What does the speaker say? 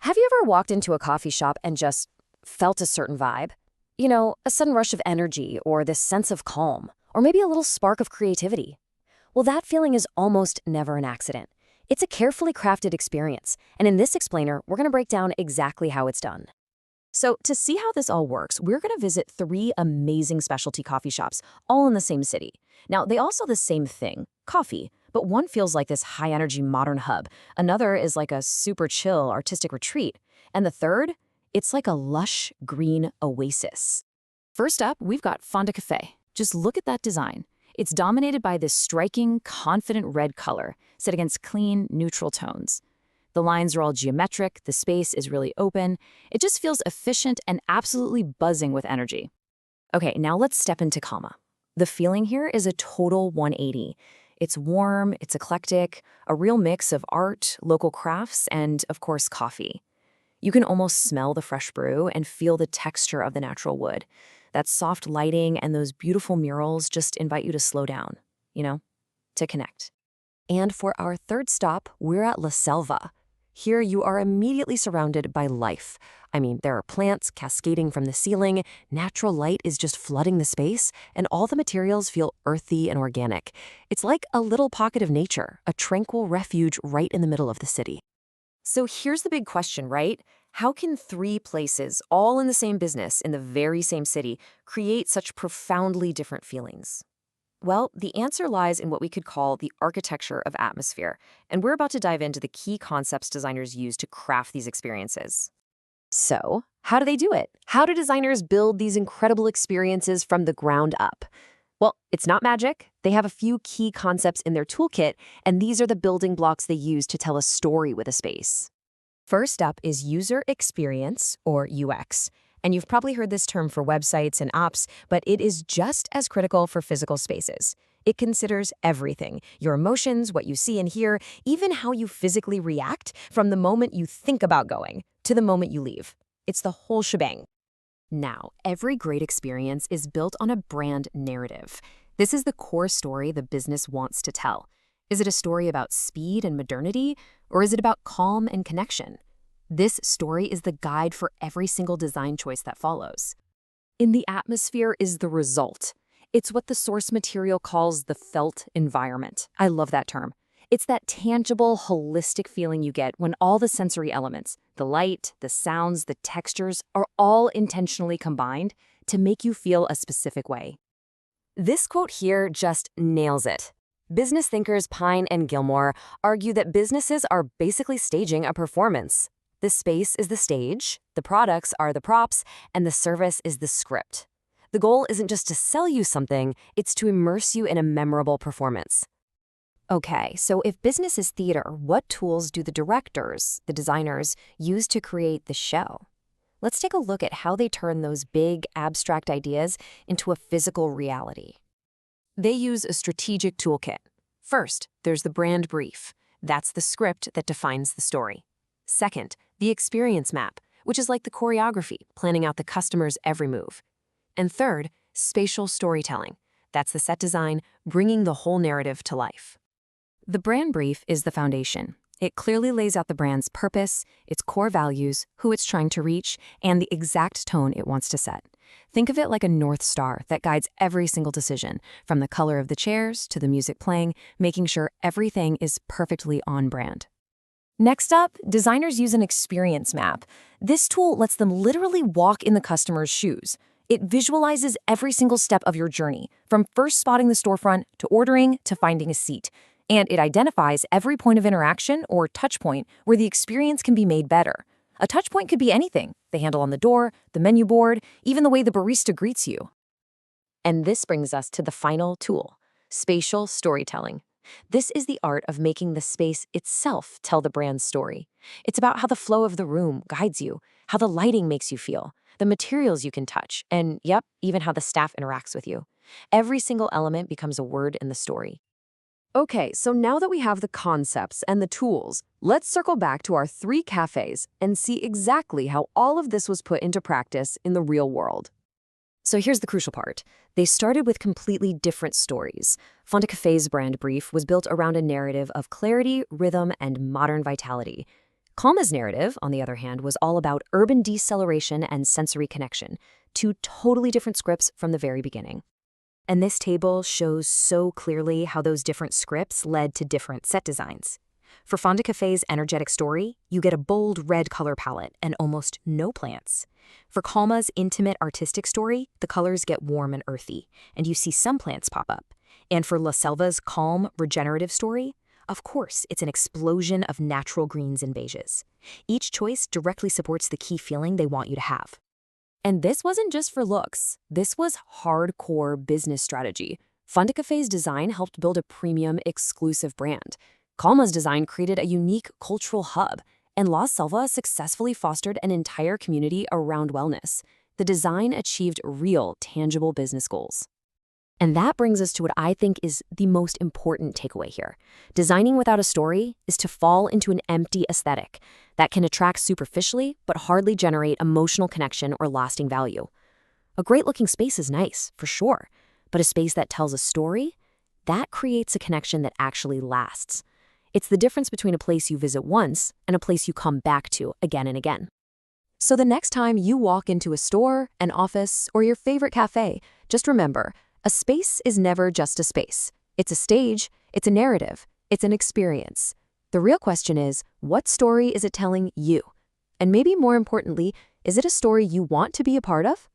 Have you ever walked into a coffee shop and just felt a certain vibe? You know, a sudden rush of energy or this sense of calm, or maybe a little spark of creativity. Well, that feeling is almost never an accident. It's a carefully crafted experience, and in this explainer, we're going to break down exactly how it's done. So, to see how this all works, we're going to visit 3 amazing specialty coffee shops, all in the same city. Now, they all sell the same thing, coffee, but one feels like this high-energy modern hub. Another is like a super chill artistic retreat. And the third, it's like a lush green oasis. First up, we've got Fonda Cafe. Just look at that design. It's dominated by this striking, confident red color, set against clean, neutral tones. The lines are all geometric, the space is really open. It just feels efficient and absolutely buzzing with energy. Okay, now let's step into Kama. The feeling here is a total 180. It's warm, it's eclectic, a real mix of art, local crafts, and, of course, coffee. You can almost smell the fresh brew and feel the texture of the natural wood. That soft lighting and those beautiful murals just invite you to slow down, to connect. And for our third stop, we're at La Selva. Here you are immediately surrounded by life. I mean, there are plants cascading from the ceiling, natural light is just flooding the space, and all the materials feel earthy and organic. It's like a little pocket of nature, a tranquil refuge right in the middle of the city. So here's the big question, right? How can 3 places, all in the same business, in the very same city, create such profoundly different feelings? Well, the answer lies in what we could call the architecture of atmosphere, and we're about to dive into the key concepts designers use to craft these experiences. So, how do they do it? How do designers build these incredible experiences from the ground up? Well, it's not magic. They have a few key concepts in their toolkit, and these are the building blocks they use to tell a story with a space. First up is user experience, or UX. And you've probably heard this term for websites and apps, but it is just as critical for physical spaces. It considers everything, your emotions, what you see and hear, even how you physically react from the moment you think about going to the moment you leave. It's the whole shebang. Now, every great experience is built on a brand narrative. This is the core story the business wants to tell. Is it a story about speed and modernity, or is it about calm and connection? This story is the guide for every single design choice that follows. In the atmosphere is the result. It's what the source material calls the felt environment. I love that term. It's that tangible, holistic feeling you get when all the sensory elements, the light, the sounds, the textures, are all intentionally combined to make you feel a specific way. This quote here just nails it. Business thinkers Pine and Gilmore argue that businesses are basically staging a performance. The space is the stage, the products are the props, and the service is the script. The goal isn't just to sell you something, it's to immerse you in a memorable performance. Okay, so if business is theater, what tools do the directors, the designers, use to create the show? Let's take a look at how they turn those big, abstract ideas into a physical reality. They use a strategic toolkit. First, there's the brand brief. That's the script that defines the story. Second, the experience map, which is like the choreography, planning out the customer's every move. And third, spatial storytelling. That's the set design, bringing the whole narrative to life. The brand brief is the foundation. It clearly lays out the brand's purpose, its core values, who it's trying to reach, and the exact tone it wants to set. Think of it like a North Star that guides every single decision, from the color of the chairs to the music playing, making sure everything is perfectly on brand. Next up, designers use an experience map. This tool lets them literally walk in the customer's shoes. It visualizes every single step of your journey, from first spotting the storefront to ordering to finding a seat. And it identifies every point of interaction or touch point where the experience can be made better. A touch point could be anything: the handle on the door, the menu board, even the way the barista greets you. And this brings us to the final tool, spatial storytelling. This is the art of making the space itself tell the brand's story. It's about how the flow of the room guides you, how the lighting makes you feel, the materials you can touch, and even how the staff interacts with you. Every single element becomes a word in the story. Okay, so now that we have the concepts and the tools, let's circle back to our 3 cafes and see exactly how all of this was put into practice in the real world. So here's the crucial part. They started with completely different stories. Fonda Cafe's brand brief was built around a narrative of clarity, rhythm, and modern vitality. Kalma's narrative, on the other hand, was all about urban deceleration and sensory connection, two totally different scripts from the very beginning. And this table shows so clearly how those different scripts led to different set designs. For Fonda Cafe's energetic story, you get a bold red color palette and almost no plants. For Kalma's intimate artistic story, the colors get warm and earthy, and you see some plants pop up. And for La Selva's calm, regenerative story, of course, it's an explosion of natural greens and beiges. Each choice directly supports the key feeling they want you to have. And this wasn't just for looks. This was hardcore business strategy. Fonda Cafe's design helped build a premium, exclusive brand. Kalma's design created a unique cultural hub, and La Selva successfully fostered an entire community around wellness. The design achieved real, tangible business goals. And that brings us to what I think is the most important takeaway here. Designing without a story is to fall into an empty aesthetic that can attract superficially but hardly generate emotional connection or lasting value. A great-looking space is nice, for sure, but a space that tells a story, that creates a connection that actually lasts. It's the difference between a place you visit once and a place you come back to again and again. So the next time you walk into a store, an office, or your favorite cafe, just remember, a space is never just a space. It's a stage, it's a narrative, it's an experience. The real question is, what story is it telling you? And maybe more importantly, is it a story you want to be a part of?